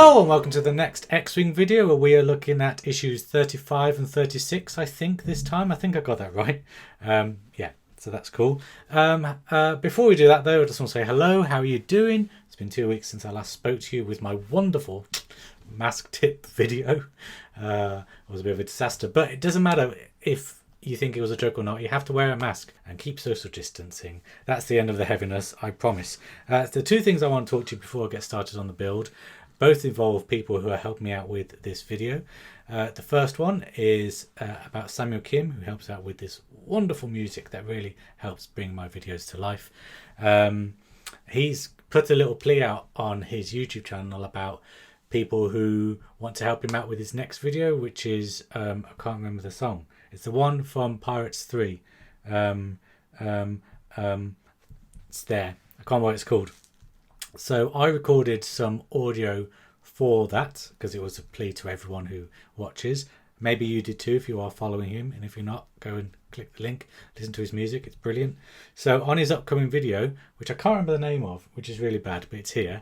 Hello and welcome to the next X-Wing video where we are looking at issues 35 and 36, I think this time. I think I got that right. Yeah, so that's cool. Before we do that though, I just want to say hello, how are you doing? It's been 2 weeks since I last spoke to you with my wonderful mask tip video. It was a bit of a disaster, but it doesn't matter if you think it was a joke or not. You have to wear a mask and keep social distancing. That's the end of the heaviness, I promise. The two things I want to talk to you before I get started on the build both involve people who are helping me out with this video. The first one is about Samuel Kim, who helps out with this wonderful music that really helps bring my videos to life. He's put a little plea out on his YouTube channel about people who want to help him out with his next video, which is I can't remember the song. It's the one from Pirates 3. It's there. I can't remember what it's called. So I recorded some audio for that because it was a plea to everyone who watches. Maybe you did too if you are following him, and if you're not, go and click the link, listen to his music, it's brilliant. So on his upcoming video, which I can't remember the name of, which is really bad, but it's here,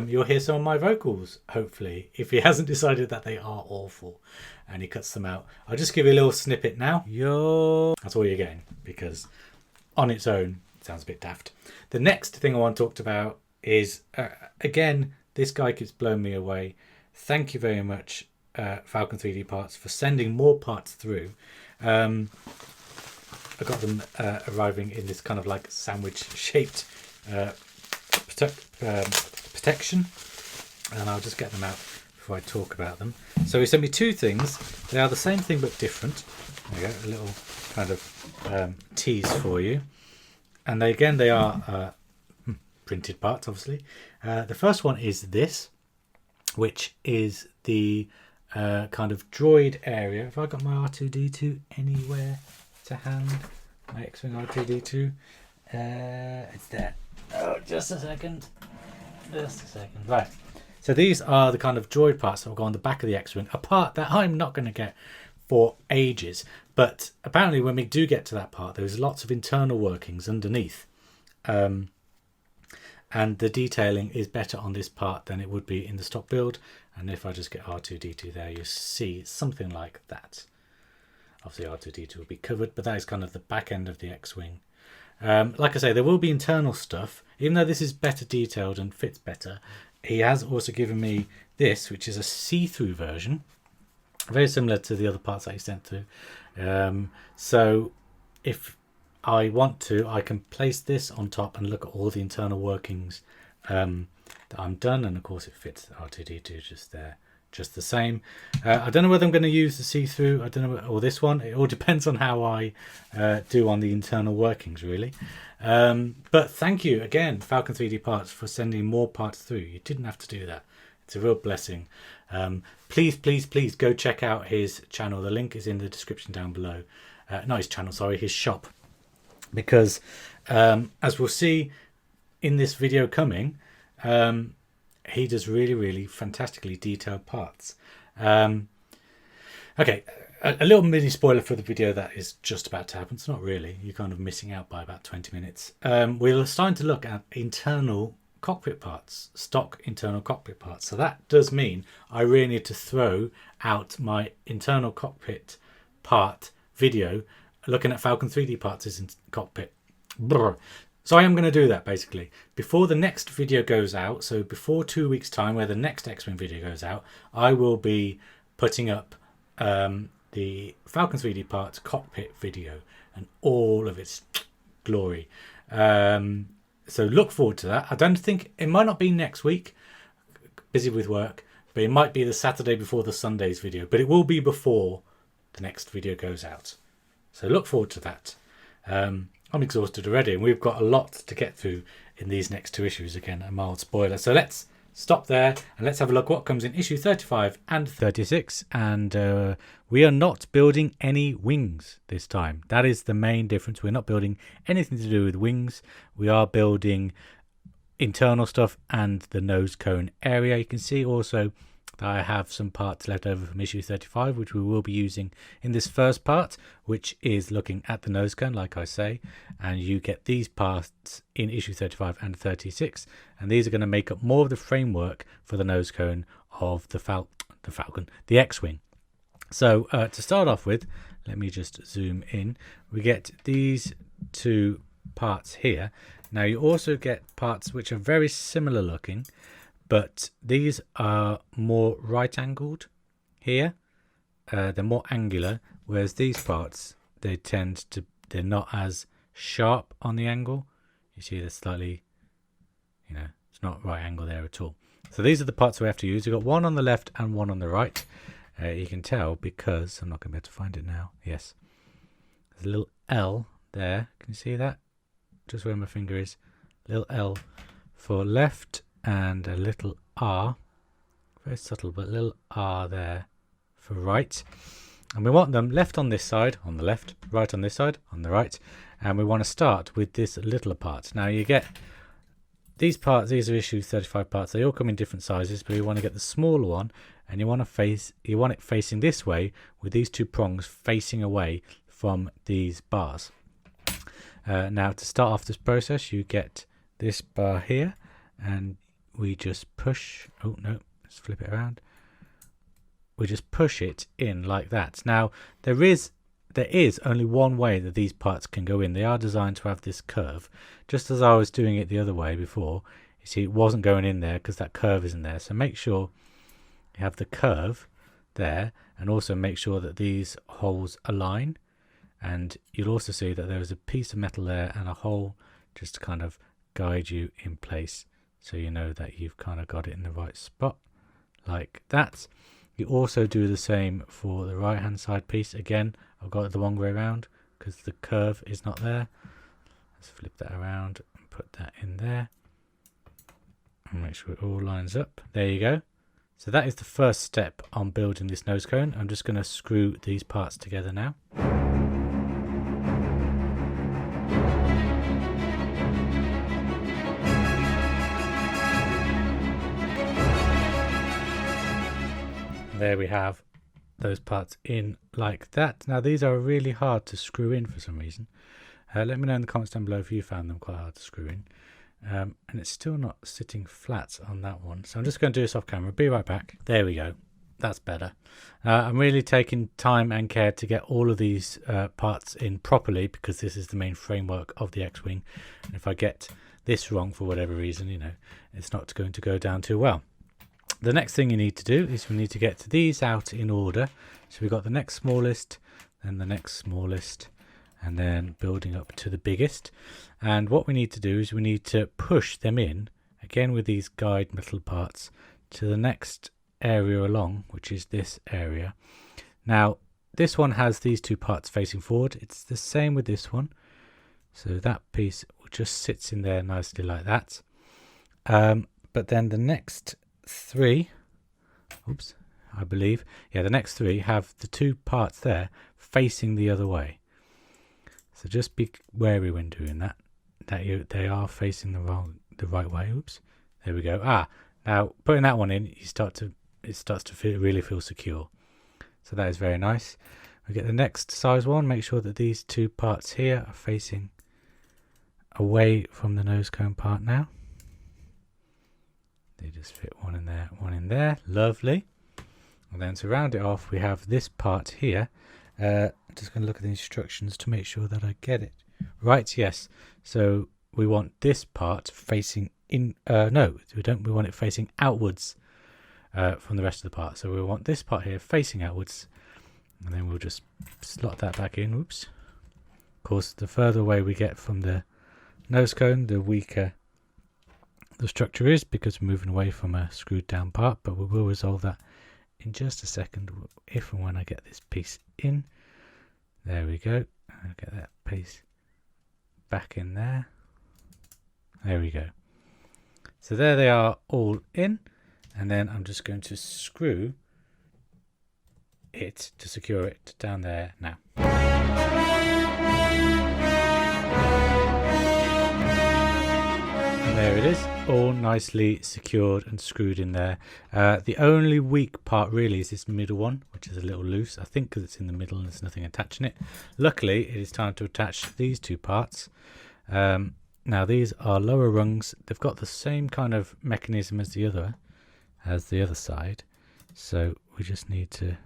you'll hear some of my vocals, hopefully, if he hasn't decided that they are awful and he cuts them out. I'll just give you a little snippet now. Yo, that's all you're getting, because on its own it sounds a bit daft. The next thing I want to talk about is, again, this guy keeps blowing me away. Thank you very much, Falcon 3D Parts, for sending more parts through. I got them arriving in this kind of like sandwich shaped protection, and I'll just get them out before I talk about them. So he sent me two things. They are the same thing but different. There you go, a little kind of tease for you. And they are printed parts, obviously. The first one is this, which is the kind of droid area. Have I got my R2-D2 anywhere to hand? My X-Wing R2-D2. It's there. Oh, just a second. Right. So these are the kind of droid parts that will go on the back of the X-Wing. A part that I'm not going to get for ages. But apparently when we do get to that part, there's lots of internal workings underneath. And the detailing is better on this part than it would be in the stock build. And if I just get R2-D2 there, you see something like that. Obviously R2-D2 will be covered, but that is kind of the back end of the X-Wing. Like I say, there will be internal stuff. Even though this is better detailed and fits better, he has also given me this, which is a see-through version. Very similar to the other parts that he sent through. So if I want to, I can place this on top and look at all the internal workings that I'm done, and of course it fits R2-D2 just there, just the same. I don't know whether I'm going to use the see-through, I don't know, or this one. It all depends on how I do on the internal workings, really. But thank you again, Falcon 3D Parts, for sending more parts through. You didn't have to do that. It's a real blessing. Please go check out his channel. The link is in the description down below. Not his channel, sorry, his shop. Because as we'll see in this video coming, he does really fantastically detailed parts. Okay, a little mini spoiler for the video that is just about to happen. It's not really, you're kind of missing out by about 20 minutes. We're starting to look at internal cockpit parts, stock internal cockpit parts. So that does mean I really need to throw out my internal cockpit part video looking at Falcon 3D Parts in cockpit. Brr. So I am going to do that basically before the next video goes out. So before 2 weeks time, where the next X-Wing video goes out, I will be putting up the Falcon 3D Parts cockpit video and all of its glory. So look forward to that. I don't think, it might not be next week, busy with work, but it might be the Saturday before the Sunday's video, but it will be before the next video goes out. So look forward to that. I'm exhausted already, and we've got a lot to get through in these next two issues. Again, a mild spoiler. So let's stop there and let's have a look what comes in issue 35 and 36. And we are not building any wings this time. That is the main difference. We're not building anything to do with wings. We are building internal stuff and the nose cone area. You can see also I have some parts left over from issue 35, which we will be using in this first part, which is looking at the nose cone, like I say. And you get these parts in issue 35 and 36, and these are going to make up more of the framework for the nose cone of the Falcon, the X-Wing. So to start off with, let me just zoom in. We get these two parts here. Now you also get parts which are very similar looking, but these are more right angled here. They're more angular, whereas these parts, they're not as sharp on the angle. You see they're slightly, it's not right angle there at all. So these are the parts we have to use. We've got one on the left and one on the right. You can tell because, I'm not going to be able to find it now. Yes. There's a little L there. Can you see that? Just where my finger is. Little L for left and a little R. Very subtle, but a little R there for right. And we want them left on this side, on the left, right on this side, on the right. And we want to start with this littler part. Now you get these parts, these are issue 35 parts. They all come in different sizes, but you want to get the smaller one, and you want it facing this way with these two prongs facing away from these bars. Now to start off this process, you get this bar here, and we just push. Oh no, let's flip it around. We just push it in like that. Now there is only one way that these parts can go in. They are designed to have this curve, just as I was doing it the other way before. You see, it wasn't going in there because that curve isn't there. So make sure you have the curve there, and also make sure that these holes align. And you'll also see that there is a piece of metal there and a hole just to kind of guide you in place, so you know that you've kind of got it in the right spot like that. You also do the same for the right hand side piece. Again, I've got it the wrong way around because the curve is not there. Let's flip that around and put that in there and make sure it all lines up. There you go. So that is the first step on building this nose cone. I'm just going to screw these parts together now. There we have those parts in like that. Now these are really hard to screw in for some reason. Let me know in the comments down below if you found them quite hard to screw in. And it's still not sitting flat on that one. So I'm just going to do this off camera. Be right back. There we go. That's better. I'm really taking time and care to get all of these parts in properly, because this is the main framework of the X-Wing. And if I get this wrong for whatever reason, it's not going to go down too well. The next thing you need to do is we need to get these out in order. So we've got the next smallest, then the next smallest, and then building up to the biggest. And what we need to do is we need to push them in, again with these guide metal parts, to the next area along, which is this area. Now this one has these two parts facing forward. It's the same with this one. So that piece just sits in there nicely like that. But then the next three, I believe, the next three have the two parts there facing the other way. So just be wary when doing that they are facing the right way. There we go. Now putting that one in, it starts to really feel secure. So that is very nice. We get the next size one. Make sure that these two parts here are facing away from the nose cone part now. They just fit one in there, one in there. Lovely. And then to round it off, we have this part here. Just going to look at the instructions to make sure that I get it right. Yes. So we want this part facing in. No, we don't. We want it facing outwards from the rest of the part. So we want this part here facing outwards, and then we'll just slot that back in. Oops. Of course, the further away we get from the nose cone, the weaker the structure is, because we're moving away from a screwed down part. But we will resolve that in just a second if and when I get this piece in. There we go. I'll get that piece back in there. There we go. So there they are all in, and then I'm just going to screw it to secure it down there now. And there it is, all nicely secured and screwed in there. The only weak part really is this middle one, which is a little loose, I think, because it's in the middle and there's nothing attaching it. Luckily, it is time to attach these two parts. Now these are lower rungs. They've got the same kind of mechanism as the other. as the other side. So we just need to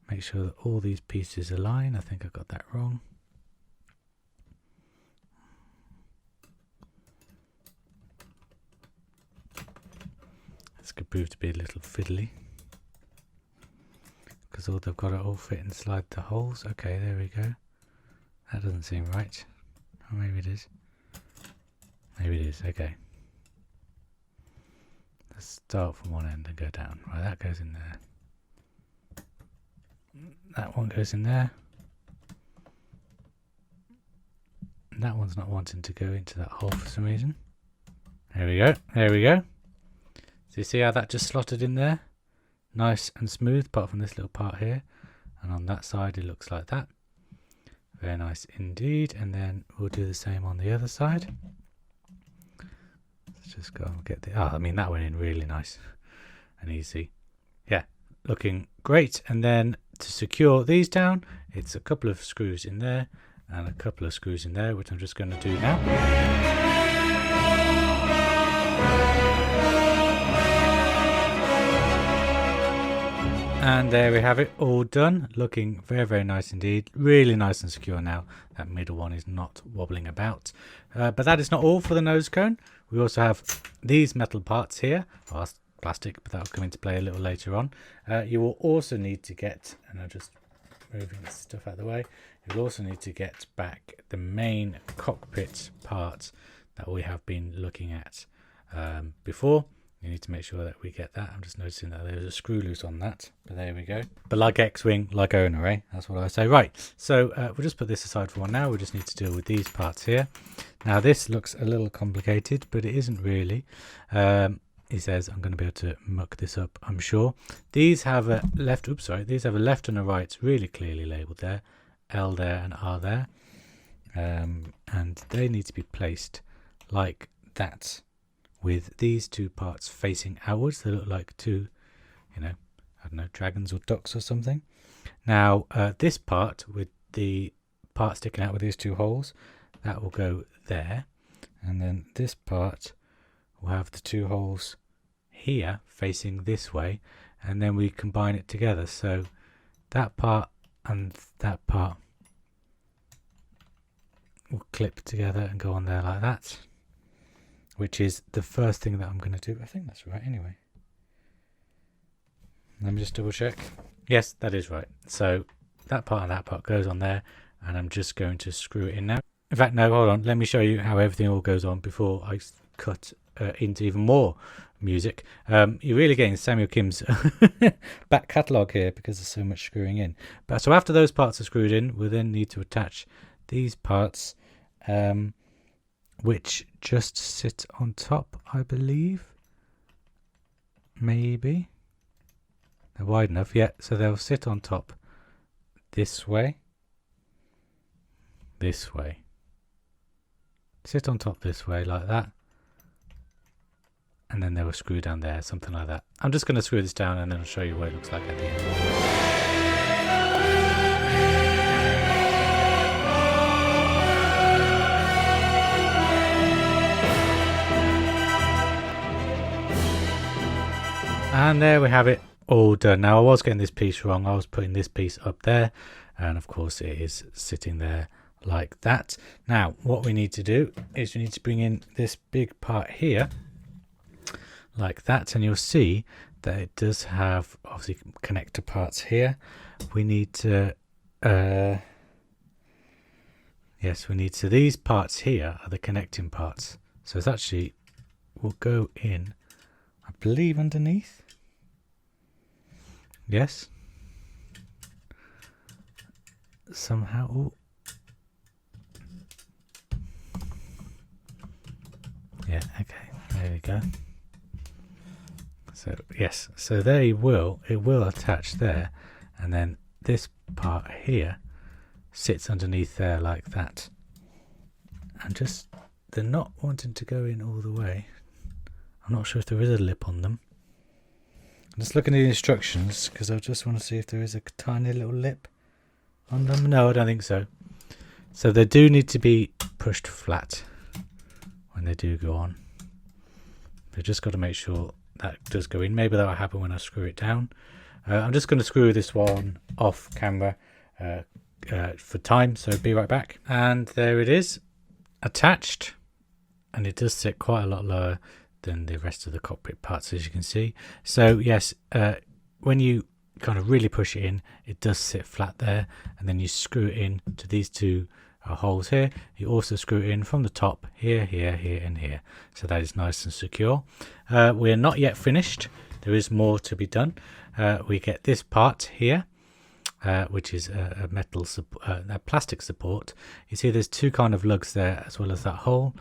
make sure that all these pieces align. I think I got that wrong. This could prove to be a little fiddly, because all they've got to all fit and slide the holes. Okay, there we go. That doesn't seem right. Or maybe it is. Maybe it is. Okay. Let's start from one end and go down. Right, that goes in there. That one goes in there. And that one's not wanting to go into that hole for some reason. There we go. There we go. So you see how that just slotted in there? Nice and smooth, apart from this little part here. And on that side it looks like that. Very nice indeed. And then we'll do the same on the other side. Let's just go and get the... Oh, I mean, that went in really nice and easy. Yeah, looking great. And then to secure these down, it's a couple of screws in there and a couple of screws in there, which I'm just going to do now. And there we have it, all done. Looking very, very nice indeed. Really nice and secure now. That middle one is not wobbling about. But that is not all for the nose cone. We also have these metal parts here. Well, that's plastic, but that will come into play a little later on. You will also need to get, and I'm just moving this stuff out of the way. You'll also need to get back the main cockpit part that we have been looking at before. You need to make sure that we get that. I'm just noticing that there's a screw loose on that, but there we go. But like X-Wing, like owner, eh? That's what I say. Right, so we'll just put this aside for one now. We just need to deal with these parts here. Now this looks a little complicated, but it isn't really. He says I'm going to be able to muck this up, I'm sure. These have a left, oops, sorry. These have a left and a right, really clearly labelled there. L there and R there. And they need to be placed like that, with these two parts facing outwards. They look like two, I don't know, dragons or ducks or something. Now, this part with the part sticking out with these two holes, that will go there. And then this part will have the two holes here facing this way. And then we combine it together. So that part and that part will clip together and go on there like that, which is the first thing that I'm going to do. I think that's right anyway. Let me just double check. Yes, that is right. So that part and that part goes on there, and I'm just going to screw it in now. In fact, no, hold on. Let me show you how everything all goes on before I cut into even more music. You're really getting Samuel Kim's back catalogue here because there's so much screwing in. But so after those parts are screwed in, we'll then need to attach these parts, which just sit on top, I believe. Maybe. They're wide enough, yeah. So they'll sit on top this way. This way. Sit on top this way, like that. And then they will screw down there, something like that. I'm just going to screw this down and then I'll show you what it looks like at the end. And there we have it, all done. Now I was getting this piece wrong. I was putting this piece up there, and of course it is sitting there like that. Now what we need to do is we need to bring in this big part here like that, and you'll see that it does have obviously connector parts here. We need to yes, we need, so these parts here are the connecting parts. So it's actually will go in, I believe, underneath. Yes. Somehow. Ooh. Yeah, okay. There we go. So yes, so it will attach there, and then this part here sits underneath there like that. And just, they're not wanting to go in all the way. I'm not sure if there is a lip on them. I'm just looking at the instructions because I just want to see if there is a tiny little lip on them. No, I don't think so. So they do need to be pushed flat when they do go on. They've just got to make sure that does go in. Maybe that will happen when I screw it down. I'm just going to screw this one off camera for time, so be right back. And there it is, attached, and it does sit quite a lot lower than the rest of the cockpit parts, as you can see. So yes, when you kind of really push it in, it does sit flat there, and then you screw it in to these two holes here. You also screw it in from the top here, here, here, and here, so that is nice and secure. We're not yet finished. There is more to be done. We get this part here, which is a metal a plastic support. You see there's two kind of lugs there, as well as that hole.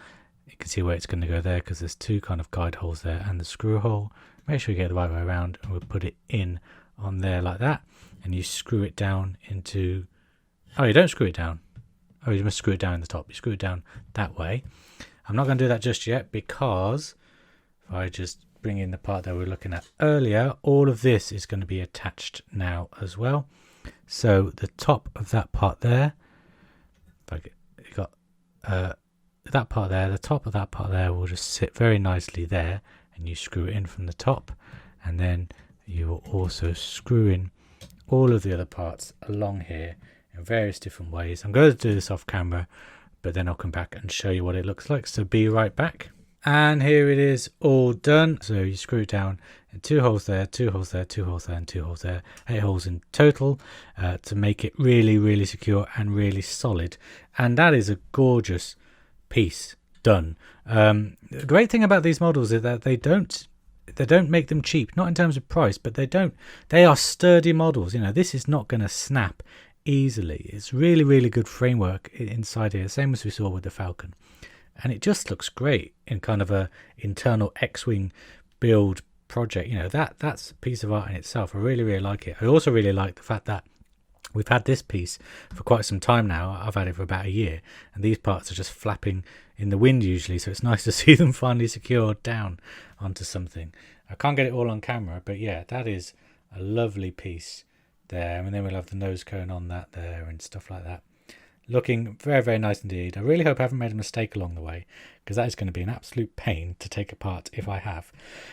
You can see where it's going to go there, because there's two kind of guide holes there and the screw hole. Make sure you get it the right way around, and we'll put it in on there like that, and you screw it down into, oh, you don't screw it down, oh, you must screw it down in the top. You screw it down that way. I'm not going to do that just yet, because if I just bring in the part that we were looking at earlier, all of this is going to be attached now as well. So the top of that part there, if I get, you got that part there, the top of that part there will just sit very nicely there, and you screw it in from the top, and then you will also screw in all of the other parts along here in various different ways. I'm going to do this off camera, but then I'll come back and show you what it looks like, so be right back. And here it is, all done. So you screw it down, and 2 holes there, 2 holes there, 2 holes there, and 2 holes there, 8 holes in total, to make it really, really secure and really solid. And that is a gorgeous piece done. The great thing about these models is that they don't make them cheap, not in terms of price, but they are sturdy models. You know, this is not going to snap easily. It's really, really good framework inside here, same as we saw with the Falcon, and it just looks great in kind of a internal X-wing build project. You know, that's a piece of art in itself. I really, really like it. I also really like the fact that we've had this piece for quite some time now. I've had it for about a year, and these parts are just flapping in the wind usually, so it's nice to see them finally secured down onto something. I can't get it all on camera, but yeah, that is a lovely piece there. And then we'll have the nose cone on that there and stuff like that. Looking very, very nice indeed. I really hope I haven't made a mistake along the way, because that is going to be an absolute pain to take apart if I have.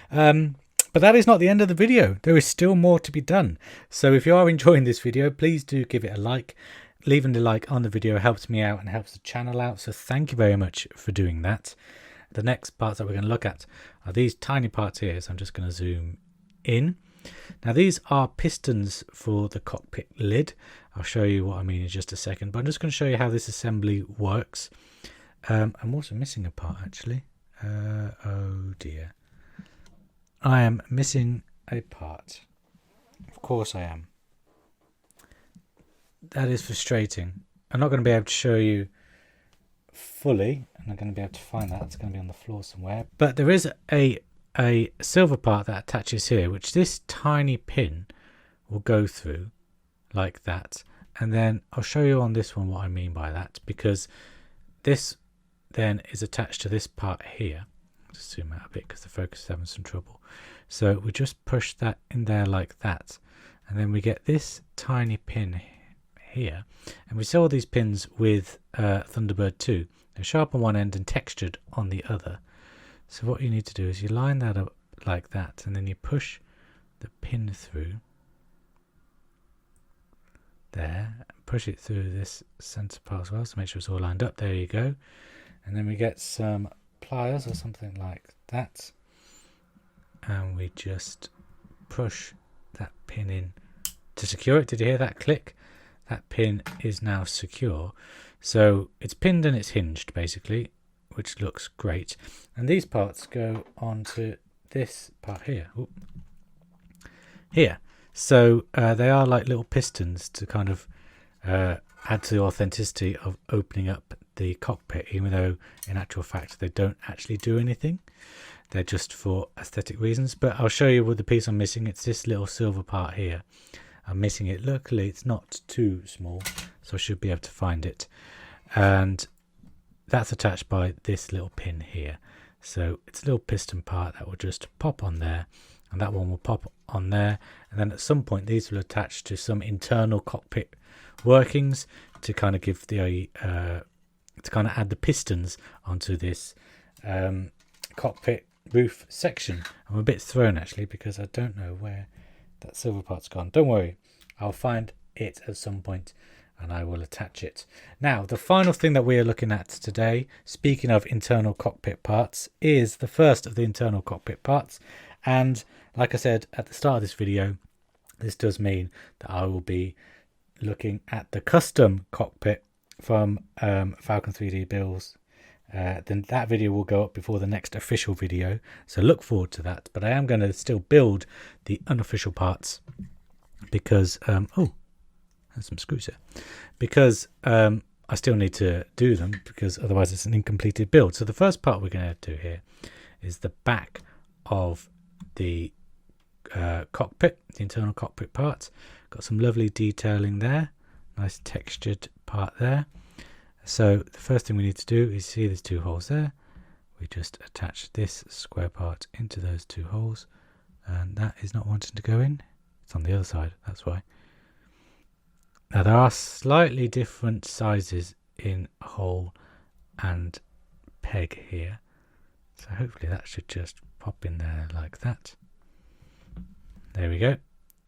But that is not the end of the video. There is still more to be done. So if you are enjoying this video, please do give it a like. Leaving the like on the video helps me out and helps the channel out. So thank you very much for doing that. The next parts that we're going to look at are these tiny parts here. So I'm just going to zoom in. Now these are pistons for the cockpit lid. I'll show you what I mean in just a second. But I'm just going to show you how this assembly works. I'm also missing a part actually. Oh dear. I am missing a part. Of course I am. That is frustrating. I'm not going to be able to show you fully. I'm not going to be able to find that. It's going to be on the floor somewhere. But there is a silver part that attaches here, which this tiny pin will go through like that. And then I'll show you on this one what I mean by that, because this then is attached to this part here. Just zoom out a bit because the focus is having some trouble. So we just push that in there like that, and then we get this tiny pin here, and we see all these pins with Thunderbird 2. They're sharp on one end and textured on the other. So what you need to do is you line that up like that, and then you push the pin through there, push it through this center part as well, so make sure it's all lined up. There you go. And then we get some pliers or something like that, and we just push that pin in to secure it. Did you hear that click? That pin is now secure. So it's pinned and it's hinged basically, which looks great. And these parts go onto this part here. Ooh. Here. So they are like little pistons to kind of add to the authenticity of opening up the cockpit, even though in actual fact they don't actually do anything. They're just for aesthetic reasons. But I'll show you with the piece I'm missing. It's this little silver part here. I'm missing it. Luckily it's not too small, so I should be able to find it. And that's attached by this little pin here. So it's a little piston part that will just pop on there, and that one will pop on there, and then at some point these will attach to some internal cockpit workings to kind of give the to kind of add the pistons onto this cockpit roof section. I'm a bit thrown actually because I don't know where that silver part's gone. Don't worry, I'll find it at some point and I will attach it. Now, the final thing that we are looking at today, speaking of internal cockpit parts, is the first of the internal cockpit parts. And like I said at the start of this video, this does mean that I will be looking at the custom cockpit from Falcon 3D builds. Then that video will go up before the next official video, so look forward to that. But I am going to still build the unofficial parts because oh, there's some screws here, because I still need to do them, because otherwise it's an incompleted build. So the first part we're going to do here is the back of the cockpit, the internal cockpit part. Got some lovely detailing there, nice textured part there. So the first thing we need to do is, see there's two holes there, we just attach this square part into those two holes, and that is not wanting to go in. It's on the other side, that's why. Now there are slightly different sizes in hole and peg here, so hopefully that should just pop in there like that. There we go,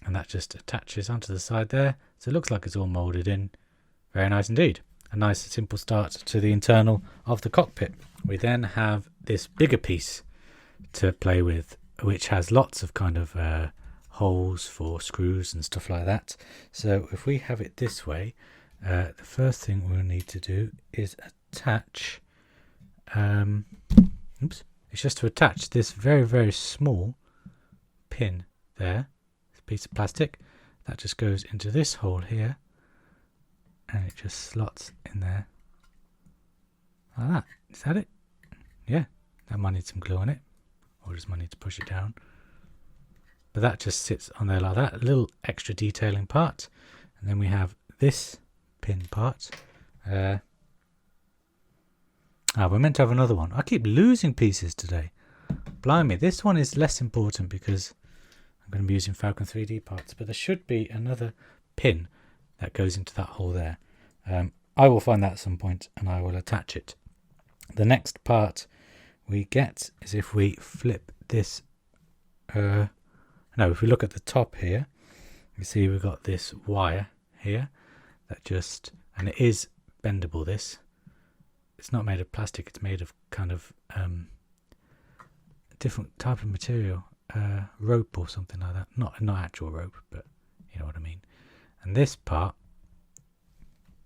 and that just attaches onto the side there, so it looks like it's all moulded in. Very nice indeed. A nice simple start to the internal of the cockpit. We then have this bigger piece to play with, which has lots of kind of holes for screws and stuff like that. So if we have it this way, the first thing we'll need to do is attach, oops, it's just to attach this very, very small pin there, this piece of plastic, that just goes into this hole here, and it just slots in there like that. Is that it? Yeah, that might need some glue on it, or just might need to push it down. But that just sits on there like that, a little extra detailing part. And then we have this pin part. We're meant to have another one. I keep losing pieces today. Blimey, this one is less important because I'm going to be using Falcon 3D parts, but there should be another pin that goes into that hole there. I will find that at some point and I will attach it. The next part we get is if we flip this, if we look at the top here, you see we've got this wire here that just, and it is bendable, this. It's not made of plastic, it's made of kind of a different type of material, rope or something like that. Not actual rope, but you know what I mean. And this part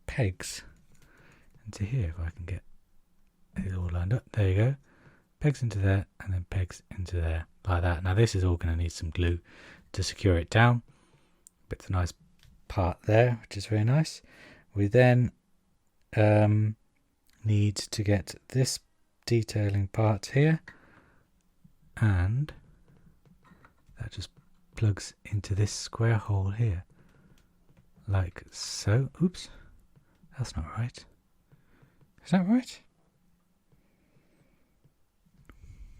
pegs into here, if I can get it all lined up. There you go. Pegs into there and then pegs into there like that. Now this is all going to need some glue to secure it down, but it's a nice part there, which is very nice. We then need to get this detailing part here, and that just plugs into this square hole here like so. Oops, that's not right. Is that right?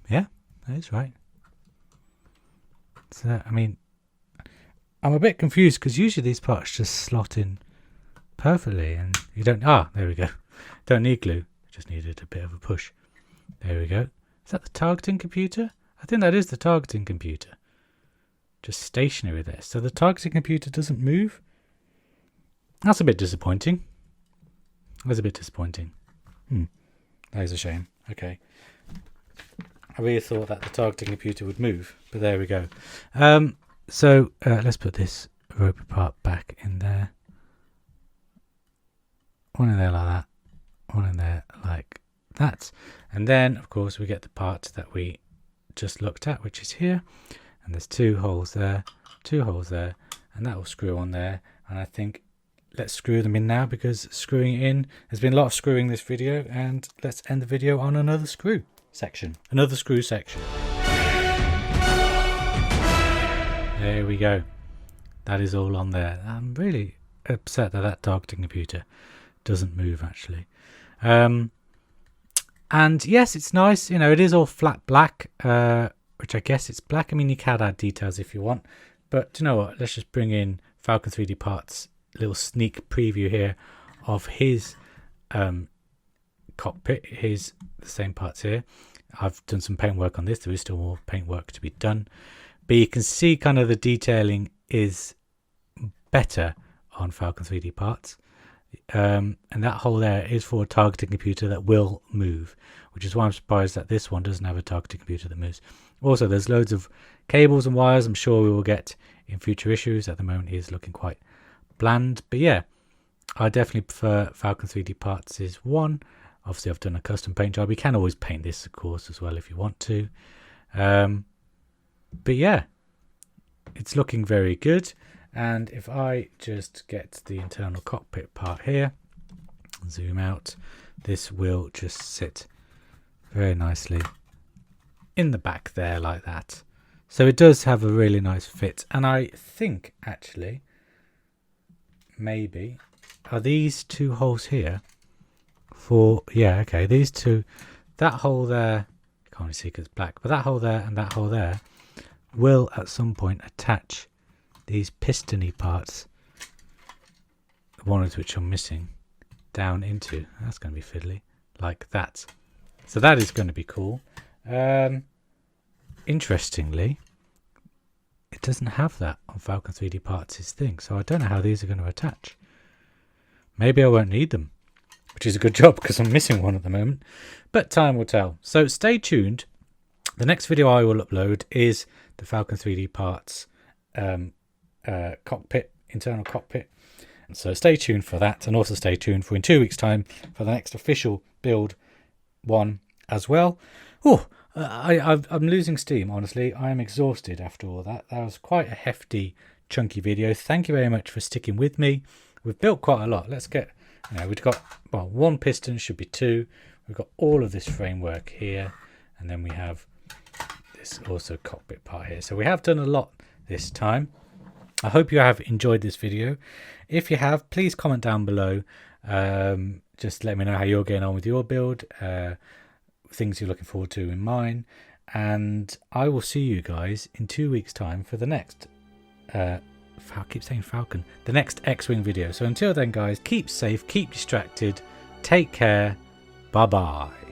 Yeah, that is right. So, I mean, I'm a bit confused because usually these parts just slot in perfectly and you don't, there we go. Don't need glue, just needed a bit of a push. There we go. Is that the targeting computer? I think that is the targeting computer. Just stationary there. So the targeting computer doesn't move. That's a bit disappointing. That's a bit disappointing. That is a shame. Okay. I really thought that the targeting computer would move, but there we go. So let's put this rope part back in there. One in there like that. One in there like that. And then, of course, we get the part that we just looked at, which is here. And there's two holes there, and that will screw on there. And I think let's screw them in now, because screwing it in, there's been a lot of screwing this video, and let's end the video on another screw section. Another screw section. There we go. That is all on there. I'm really upset that that targeting computer doesn't move actually. And yes, it's nice. You know, it is all flat black, which I guess it's black. I mean, you can add details if you want, but do you know what? Let's just bring in Falcon 3D Parts. Little sneak preview here of his cockpit. Here's the same parts here. I've done some paint work on this. There is still more paint work to be done, but you can see kind of the detailing is better on Falcon 3D parts. And that hole there is for a targeting computer that will move, which is why I'm surprised that this one doesn't have a targeting computer that moves. Also, there's loads of cables and wires I'm sure we will get in future issues. At the moment, it is looking quite bland, but yeah, I definitely prefer Falcon 3D parts is one. Obviously, I've done a custom paint job. You can always paint this, of course, as well if you want to. But yeah, it's looking very good. And if I just get the internal cockpit part here, zoom out, this will just sit very nicely in the back there like that. So it does have a really nice fit. And I think actually, maybe, are these two holes here for, yeah, okay, these two, that hole there, you can't really see because it's black, but that hole there and that hole there will at some point attach these pistony parts, one of which I'm missing, down into. That's going to be fiddly, like that. So that is going to be cool. Interestingly, it doesn't have that on Falcon 3D parts' thing, so I don't know how these are going to attach. Maybe I won't need them, which is a good job because I'm missing one at the moment, but time will tell. So stay tuned. The next video I will upload is the Falcon 3D parts cockpit, internal cockpit. So stay tuned for that, and also stay tuned for in 2 weeks time for the next official build one as well. Oh, I'm losing steam, honestly. I am exhausted after all that. That was quite a hefty, chunky video. Thank you very much for sticking with me. We've built quite a lot. Let's get, we've got, well, one piston, should be two. We've got all of this framework here, and then we have this also cockpit part here. So we have done a lot this time. I hope you have enjoyed this video. If you have, please comment down below. Just let me know how you're getting on with your build, things you're looking forward to in mine, and I will see you guys in 2 weeks time for the next I keep saying Falcon, the next X-Wing video. So until then guys, keep safe, keep distracted, take care, bye bye.